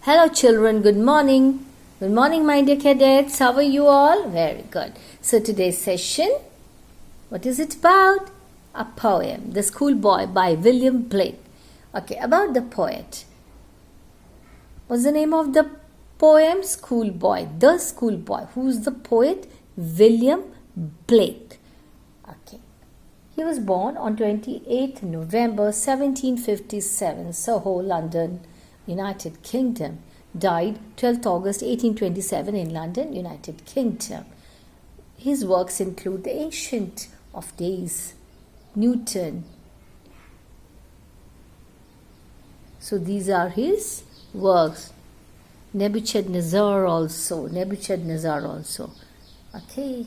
Hello children, good morning. Good morning my dear cadets. How are you all? Very good. So today's session, what is it about? A poem, The Schoolboy by William Blake. Okay, about the poet. What's the name of the poem? Schoolboy, The Schoolboy. Who's the poet? William Blake. Okay. He was born on 28th November 1757, Soho, London, United Kingdom. Died 12th August 1827 in London, United Kingdom. His works include The Ancient of Days, Newton. So these are his works. Nebuchadnezzar also. Okay.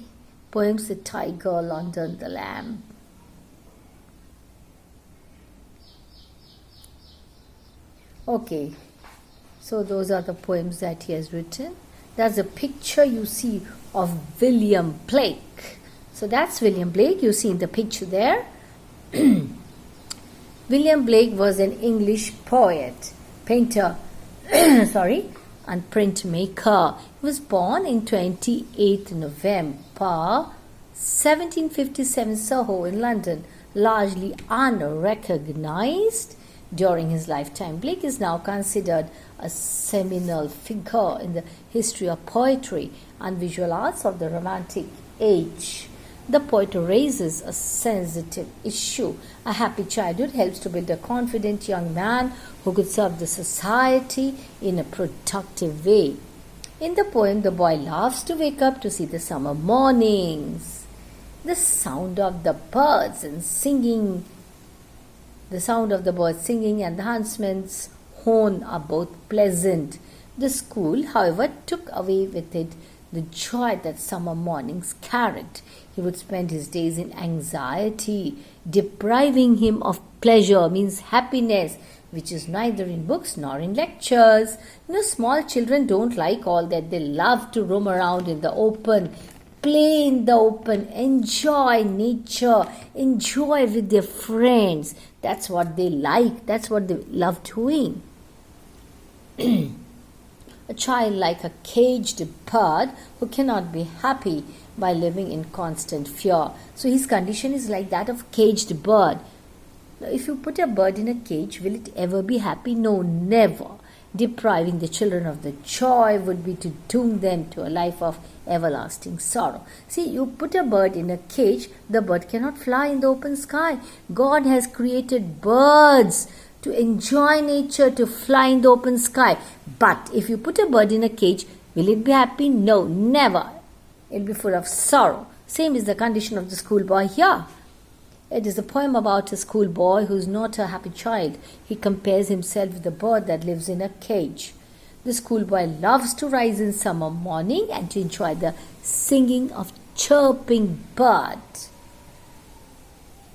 Poems The Tiger, London, The Lamb. Okay, so those are the poems that he has written. That's a picture you see of William Blake. So that's William Blake, you see in the picture there. William Blake was an English poet, painter, and printmaker. He was born in 28th November 1757, Soho in London, largely unrecognized. During his lifetime, Blake is now considered a seminal figure in the history of poetry and visual arts of the Romantic Age. The poet raises a sensitive issue. A happy childhood helps to build a confident young man who could serve the society in a productive way. In the poem, the boy loves to wake up to see the summer mornings, the sound of the birds and singing. The sound of the birds singing and the huntsman's horn are both pleasant. The school, however, took away with it the joy that summer mornings carried. He would spend his days in anxiety, depriving him of pleasure, means happiness, which is neither in books nor in lectures. Small children don't like all that. They love to roam around in the open, play in the open, enjoy nature, enjoy with their friends. That's what they like. That's what they love doing. A child like a caged bird who cannot be happy by living in constant fear. So his condition is like that of a caged bird. Now, if you put a bird in a cage, will it ever be happy? No, never. Depriving the children of the joy would be to doom them to a life of everlasting sorrow. See, you put a bird in a cage, the bird cannot fly in the open sky. God has created birds to enjoy nature, to fly in the open sky. But if you put a bird in a cage, will it be happy? No, never. It will be full of sorrow. Same is the condition of the schoolboy here. It is a poem about a schoolboy who is not a happy child. He compares himself with a bird that lives in a cage. The schoolboy loves to rise in summer morning and to enjoy the singing of chirping birds.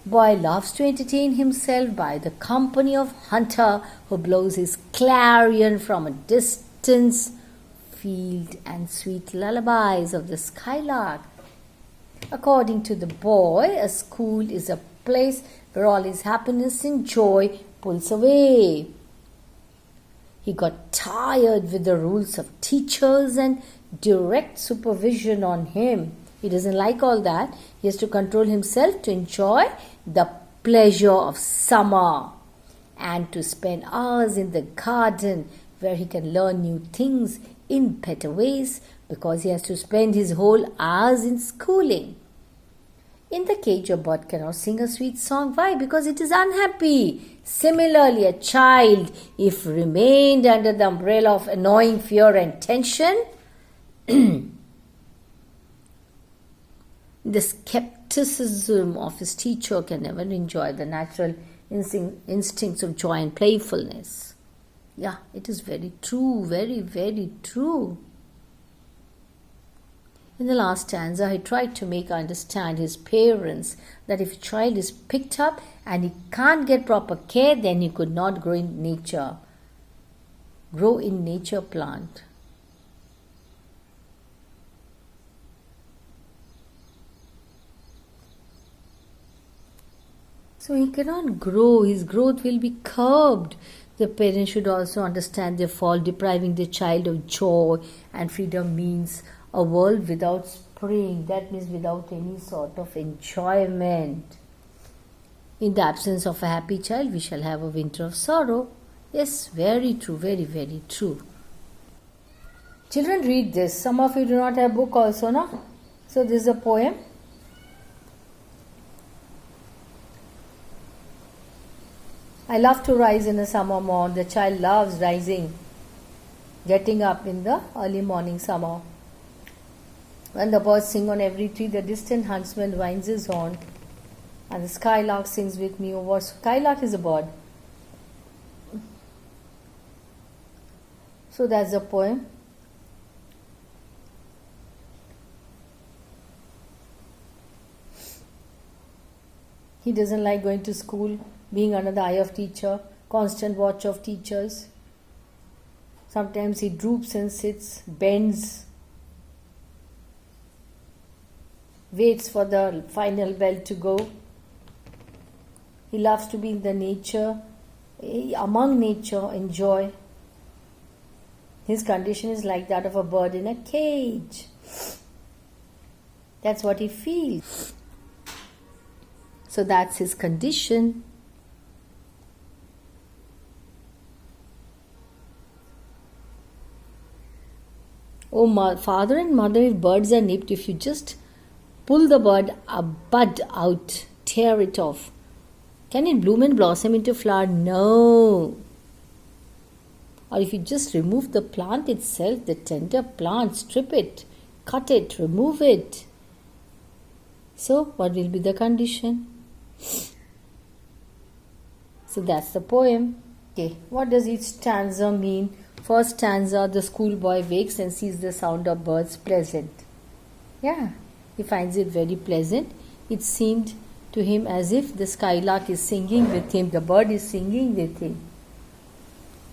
Boy loves to entertain himself by the company of hunter who blows his clarion from a distance field and sweet lullabies of the skylark. According to the boy, a school is a place where all his happiness and joy pulls away. He got tired with the rules of teachers and direct supervision on him. He doesn't like all that. He has to control himself to enjoy the pleasure of summer and to spend hours in the garden where he can learn new things in better ways because he has to spend his whole hours in schooling. In the cage, a bird cannot sing a sweet song. Why? Because it is unhappy. Similarly, a child, if remained under the umbrella of annoying fear and tension, the skepticism of his teacher can never enjoy the natural instincts of joy and playfulness. Yeah, it is very true, very, very true. In the last stanza, he tried to make understand his parents that if a child is picked up and he can't get proper care, then he could not grow in nature plant. So he cannot grow. His growth will be curbed. The parents should also understand their fault. Depriving the child of joy and freedom means a world without spring. That means without any sort of enjoyment. In the absence of a happy child, we shall have a winter of sorrow. Yes, very true, very, very true. Children, read this. Some of you do not have book also, no? So this is a poem. I love to rise in the summer morn. The child loves rising, getting up in the early morning summer. When the birds sing on every tree, the distant huntsman winds his horn, and the skylark sings with me. Oh, what skylark is a bird. So that's the poem. He doesn't like going to school, being under the eye of teacher, constant watch of teachers. Sometimes he droops and sits, bends, waits for the final bell to go. He loves to be in the nature, among nature, enjoy. His condition is like that of a bird in a cage. That's what he feels. So that's his condition. Oh, father and mother, if birds are nipped, if you just pull the bud out, tear it off, can it bloom and blossom into flower? No. Or if you just remove the plant itself, the tender plant, strip it, cut it, remove it. So what will be the condition? So that's the poem. Okay, what does each stanza mean? First stanza, the schoolboy wakes and sees the sound of birds pleasant. Yeah, he finds it very pleasant. It seemed to him as if the skylark is singing with him, the bird is singing with him.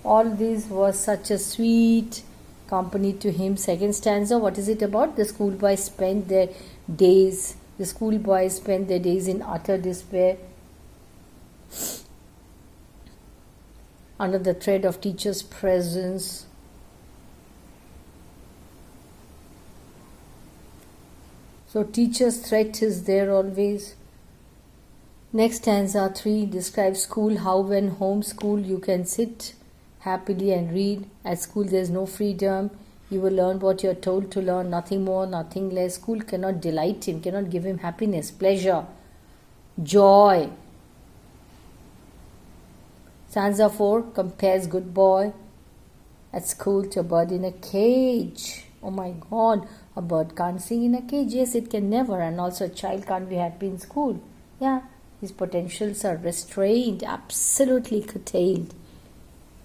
All this was such a sweet company to him. Second stanza, what is it about? The schoolboys spent their days in utter despair, under the threat of teacher's presence. So teacher's threat is there always. Next stanza 3 describes school, how when home school you can sit happily and read. At school there is no freedom. You will learn what you are told to learn, nothing more, nothing less. School cannot delight him, cannot give him happiness, pleasure, joy. Stanza 4 compares good boy at school to a bird in a cage. Oh my God, a bird can't sing in a cage. Yes, it can never. And also a child can't be happy in school. Yeah, his potentials are restrained, absolutely curtailed.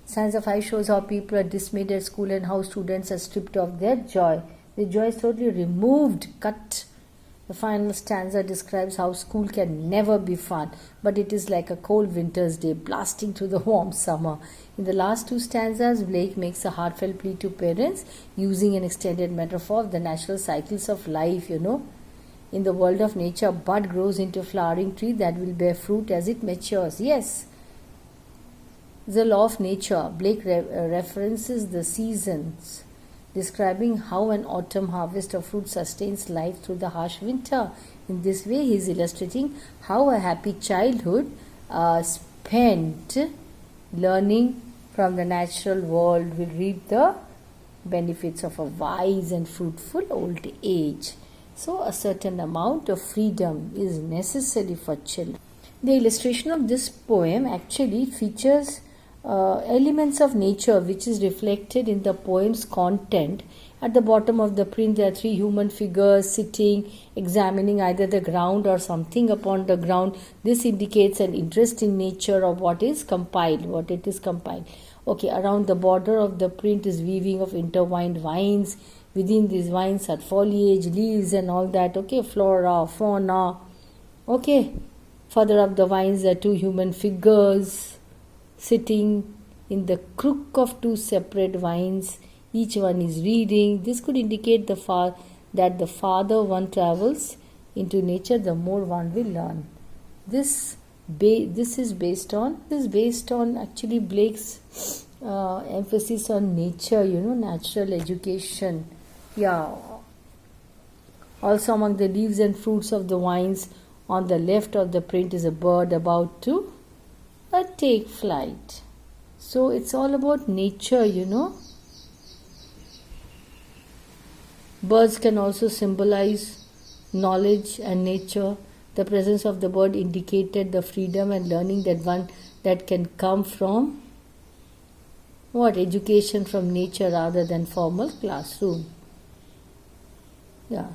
Stanza 5 shows how people are dismayed at school and how students are stripped of their joy. The joy is totally removed, cut. The final stanza describes how school can never be fun, but it is like a cold winter's day blasting through the warm summer. In the last two stanzas, Blake makes a heartfelt plea to parents using an extended metaphor of the natural cycles of life, In the world of nature, a bud grows into a flowering tree that will bear fruit as it matures. Yes, the law of nature. Blake references the seasons, describing how an autumn harvest of fruit sustains life through the harsh winter. In this way, he is illustrating how a happy childhood spent learning from the natural world will reap the benefits of a wise and fruitful old age. So, a certain amount of freedom is necessary for children. The illustration of this poem actually features elements of nature which is reflected in the poem's content. At the bottom of the print there are 3 human figures sitting, examining either the ground or something upon the ground. This indicates an interest in nature of what it is compiled. Okay, around the border of the print is weaving of intertwined vines. Within these vines are foliage, leaves and all that. Okay, flora, fauna. Okay, further up the vines there are 2 human figures sitting in the crook of 2 separate vines. Each one is reading. This could indicate that the farther one travels into nature, the more one will learn. This This is based on actually Blake's emphasis on nature, natural education. Yeah. Also among the leaves and fruits of the vines, on the left of the print is a bird about to take flight. So it's all about nature, Birds can also symbolize knowledge and nature. The presence of the bird indicated the freedom and learning that can come from education from nature rather than formal classroom. Yeah.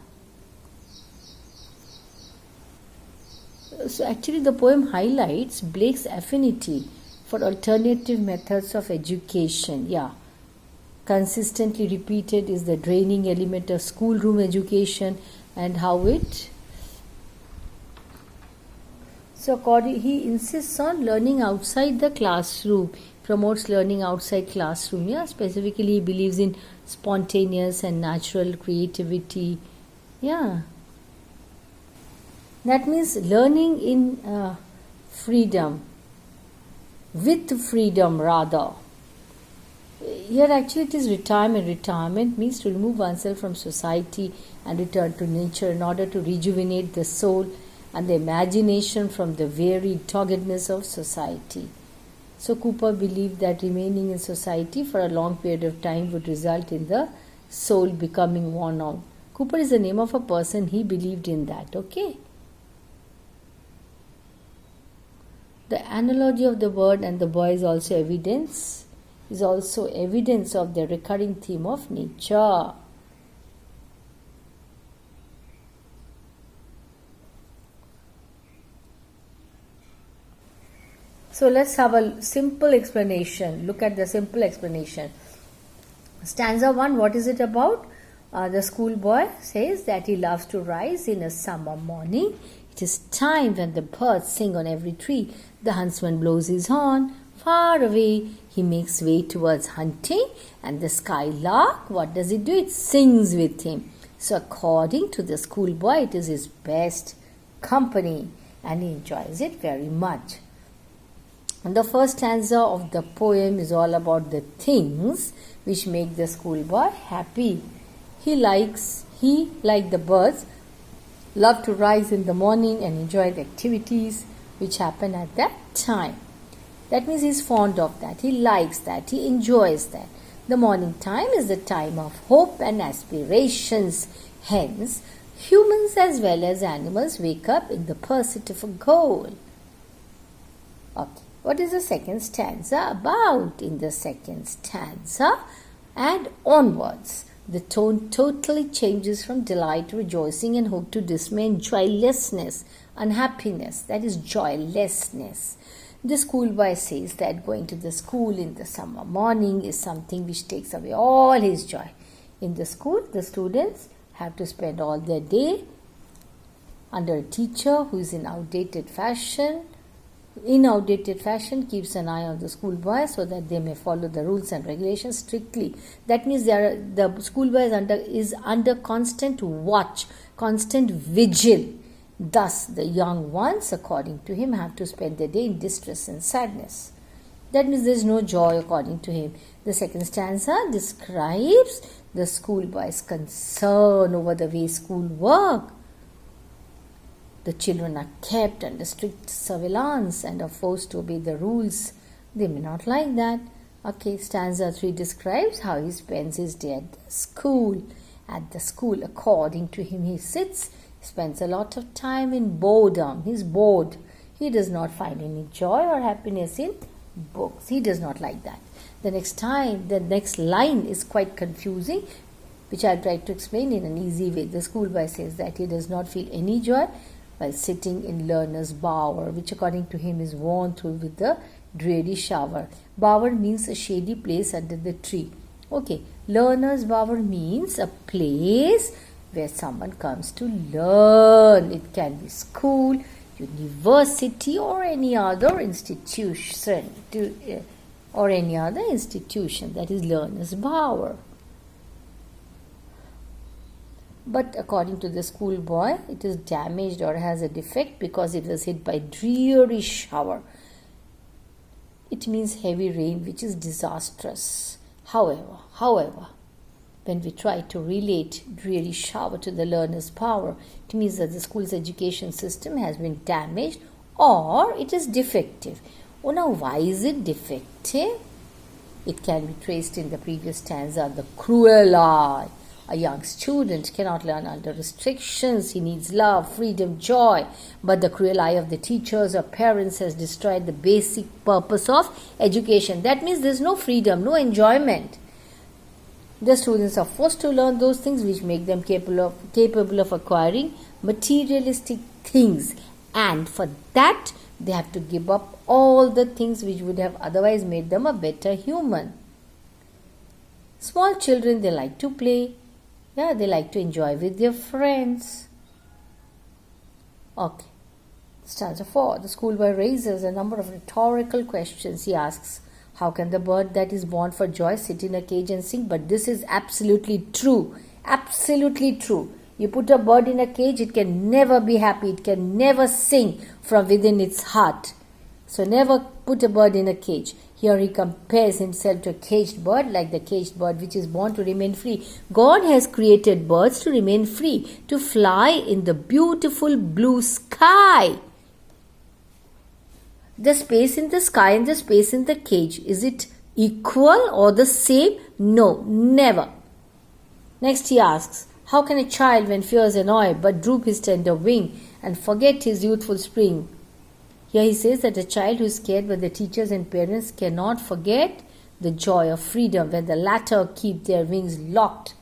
So actually the poem highlights Blake's affinity for alternative methods of education. Yeah. Consistently repeated is the draining element of schoolroom education and how it. So he insists on learning outside the classroom, promotes learning outside classroom. Yeah, specifically he believes in spontaneous and natural creativity. Yeah. That means learning in freedom, with freedom rather. Here actually it is retirement. Retirement means to remove oneself from society and return to nature in order to rejuvenate the soul and the imagination from the varied doggedness of society. So Cooper believed that remaining in society for a long period of time would result in the soul becoming worn out. Cooper is the name of a person, he believed in that, okay? The analogy of the bird and the boy is also evidence of the recurring theme of nature. So let's have a simple explanation. Look at the simple explanation. Stanza 1, what is it about? The schoolboy says that he loves to rise in a summer morning. It is time when the birds sing on every tree. The huntsman blows his horn. Far away, he makes way towards hunting. And the skylark, what does it do? It sings with him. So according to the schoolboy, it is his best company. And he enjoys it very much. And the first stanza of the poem is all about the things which make the schoolboy happy. He, like the birds, love to rise in the morning and enjoy the activities which happen at that time. That means he's fond of that. He likes that. He enjoys that. The morning time is the time of hope and aspirations. Hence, humans as well as animals wake up in the pursuit of a goal. Okay. What is the second stanza about? In the second stanza and onwards, the tone totally changes from delight to rejoicing and hope to dismay and joylessness, unhappiness, that is joylessness. The schoolboy says that going to the school in the summer morning is something which takes away all his joy. In the school, the students have to spend all their day under a teacher who is in outdated fashion, keeps an eye on the schoolboy so that they may follow the rules and regulations strictly. That means the schoolboy is under constant watch, constant vigil. Thus, the young ones, according to him, have to spend their day in distress and sadness. That means there is no joy, according to him. The second stanza describes the schoolboy's concern over the way school work. The children are kept under strict surveillance and are forced to obey the rules. They may not like that. Okay, stanza 3 describes how he spends his day at the school. At the school, according to him, he spends a lot of time in boredom. He's bored. He does not find any joy or happiness in books. He does not like that. The next line is quite confusing, which I'll try to explain in an easy way. The schoolboy says that he does not feel any joy while sitting in learner's bower, which according to him is worn through with the dreary shower. Bower means a shady place under the tree. Okay, learner's bower means a place where someone comes to learn. It can be school, university, or any other institution. That is learner's bower. But according to the schoolboy, it is damaged or has a defect because it was hit by dreary shower. It means heavy rain, which is disastrous. However, when we try to relate dreary shower to the learner's power, it means that the school's education system has been damaged or it is defective. Oh, now why is it defective? It can be traced in the previous stanza, the cruel eye. A young student cannot learn under restrictions. He needs love, freedom, joy. But the cruel eye of the teachers or parents has destroyed the basic purpose of education. That means there's no freedom, no enjoyment. The students are forced to learn those things which make them capable of acquiring materialistic things. And for that, they have to give up all the things which would have otherwise made them a better human. Small children, they like to play. Yeah, they like to enjoy with their friends. Okay. Stanza 4. The schoolboy raises a number of rhetorical questions. He asks, how can the bird that is born for joy sit in a cage and sing? But this is absolutely true. Absolutely true. You put a bird in a cage, it can never be happy. It can never sing from within its heart. So never put a bird in a cage. Here he compares himself to a caged bird, like the caged bird which is born to remain free. God has created birds to remain free, to fly in the beautiful blue sky. The space in the sky and the space in the cage, is it equal or the same? No, never. Next he asks, how can a child when fears annoy but droop his tender wing and forget his youthful spring? Here he says that a child who is scared by the teachers and parents cannot forget the joy of freedom when the latter keep their wings locked.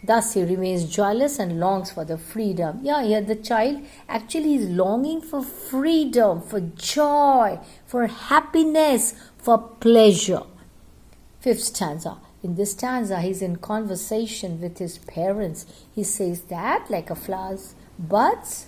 Thus he remains joyless and longs for the freedom. Here the child actually is longing for freedom, for joy, for happiness, for pleasure. 5th stanza. In this stanza, he is in conversation with his parents. He says that like a flower's buds,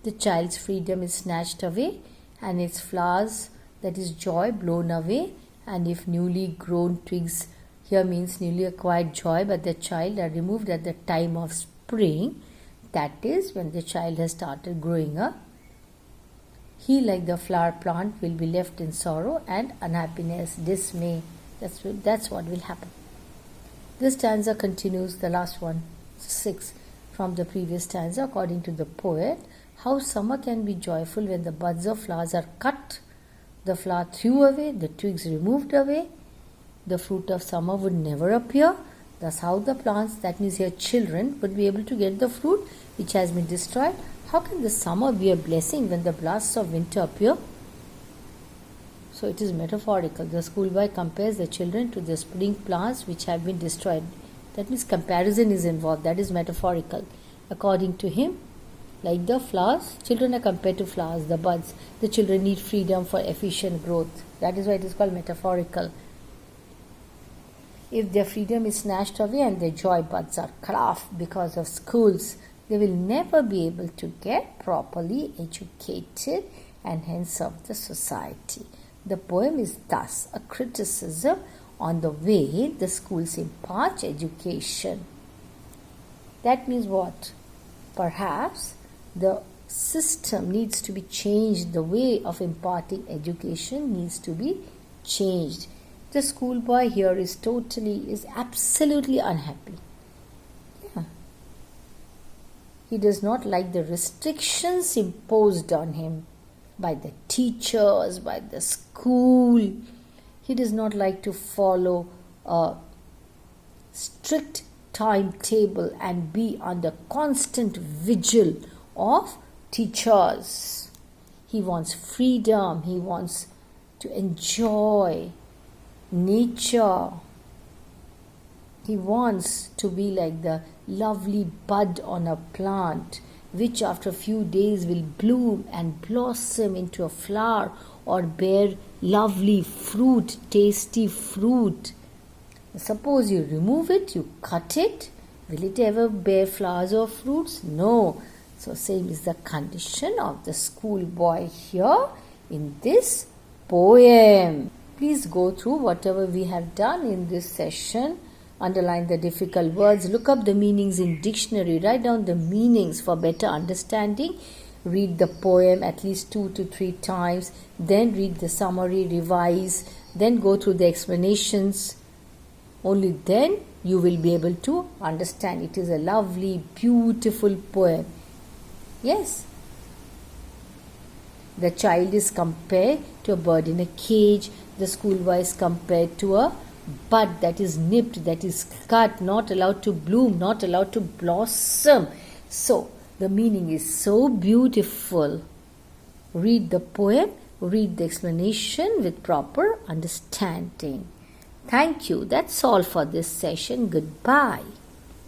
the child's freedom is snatched away and its flowers, that is joy, blown away. And if newly grown twigs, here means newly acquired joy, but the child are removed at the time of spring, that is when the child has started growing up, he, like the flower plant, will be left in sorrow and unhappiness, dismay. That's what will happen. This stanza continues the last one, 6, from the previous stanza. According to the poet, how summer can be joyful when the buds of flowers are cut, the flower threw away, the twigs removed away, the fruit of summer would never appear. Thus how the plants, that means here children, would be able to get the fruit which has been destroyed. How can the summer be a blessing when the blasts of winter appear? So it is metaphorical. The schoolboy compares the children to the spring plants which have been destroyed. That means comparison is involved. That is metaphorical. According to him, like the flowers, children are compared to flowers, the buds. The children need freedom for efficient growth. That is why it is called metaphorical. If their freedom is snatched away and their joy buds are cut off because of schools, they will never be able to get properly educated and hence serve the society. The poem is thus a criticism on the way the schools impart education. That means what? Perhaps the system needs to be changed. The way of imparting education needs to be changed. The schoolboy here is absolutely unhappy. He does not like the restrictions imposed on him by the teachers, by the school. He does not like to follow a strict timetable and be under constant vigil of teachers. He wants freedom. He wants to enjoy nature. He wants to be like the lovely bud on a plant, which after a few days will bloom and blossom into a flower or bear lovely fruit, tasty fruit. Suppose you remove it, you cut it, will it ever bear flowers or fruits? No. So same is the condition of the schoolboy here in this poem. Please go through whatever we have done in this session. Underline the difficult words. Look up the meanings in dictionary. Write down the meanings for better understanding. Read the poem at least 2 to 3 times. Then read the summary, revise. Then go through the explanations. Only then you will be able to understand. It is a lovely, beautiful poem. Yes. The child is compared to a bird in a cage. The schoolboy is compared to a bud that is nipped, that is cut, not allowed to bloom, not allowed to blossom. So, the meaning is so beautiful. Read the poem, read the explanation with proper understanding. Thank you. That's all for this session. Goodbye.